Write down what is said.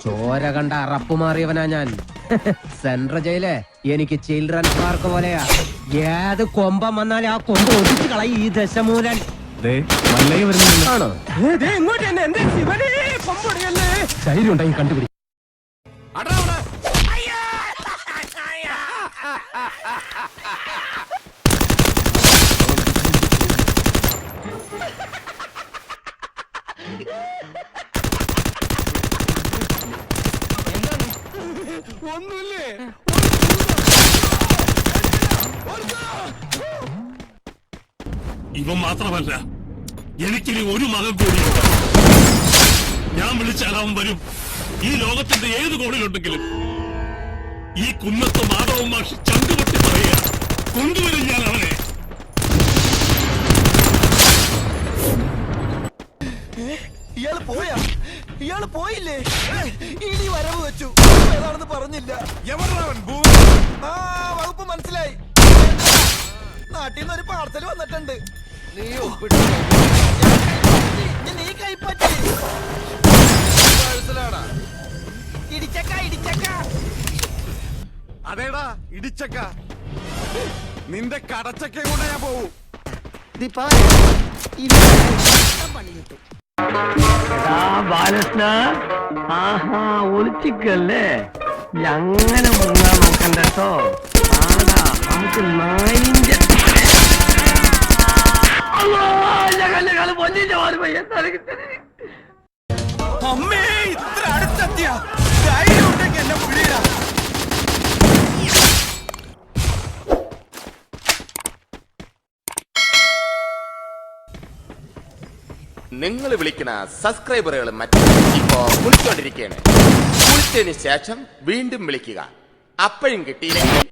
ചോര കണ്ട അറപ്പുമാറിയവനാ ഞാൻ. സെൻട്രൽ ജയില് എനിക്ക് ചിൽഡ്രൻസ് പാർക്ക് പോലെയാ. ഏത് കൊമ്പം വന്നാലും ആ കൊമ്പ് ഒടിച്ചു കളയും ഈ ദശമൂലൻ. ആണോ? ധൈര്യം ഉണ്ടെങ്കിൽ കണ്ടുപിടി. ഒന്നുമില്ലേ? ഇവൻ മാത്രമല്ല, എനിക്കിനി ഒരു മകൻ കൂടിയുണ്ട്. ഞാൻ വിളിച്ചാൽ അവൻ വരും. ഈ ലോകത്തിന്റെ ഏത് കോണിലുണ്ടെങ്കിലും ഈ കുന്നത്ത് മാധവൻ മാഷി ചങ്കുപൊട്ടി പറയുക, കൊണ്ടുവരും ഞാൻ അവനെ. ഇയാള് പോയാ? ഇയാള് പോയില്ലേ? ഇനി വരവ് വെച്ചു. ഏതാണെന്ന് പറഞ്ഞില്ല. ആ വകുപ്പ് മനസ്സിലായി. നാട്ടിൽ നിന്ന് ഒരു പാർസൽ വന്നിട്ടുണ്ട്. നീ കൈപ്പറ്റി ഇടിച്ചക്ക ഇടിച്ചക്ക. അതേടാ ഇടിച്ചക്ക. നിന്റെ കടച്ചക്ക കൊണ്ട് ഞാൻ പോവും. ബാലകൃഷ്ണ, ആഹാ ഒളിച്ചിക്കല്ലേ? അങ്ങനെ മുങ്ങാൻ നോക്കണ്ട കേട്ടോ. ആടാ നമുക്ക് നായിന്റെ അമ്മേ, ഇത്ര അടുത്തെത്തിയ ധൈര്യം ഉണ്ടെങ്കിൽ എന്നെ വിളിയിടാ. നിങ്ങൾ വിളിക്കുന്ന സബ്സ്ക്രൈബറുകൾ മറ്റും ഇപ്പോ വിളിച്ചോണ്ടിരിക്കുകയാണ്. വിളിച്ചതിന് ശേഷം വീണ്ടും വിളിക്കുക. അപ്പോഴും കിട്ടിയില്ലെങ്കിൽ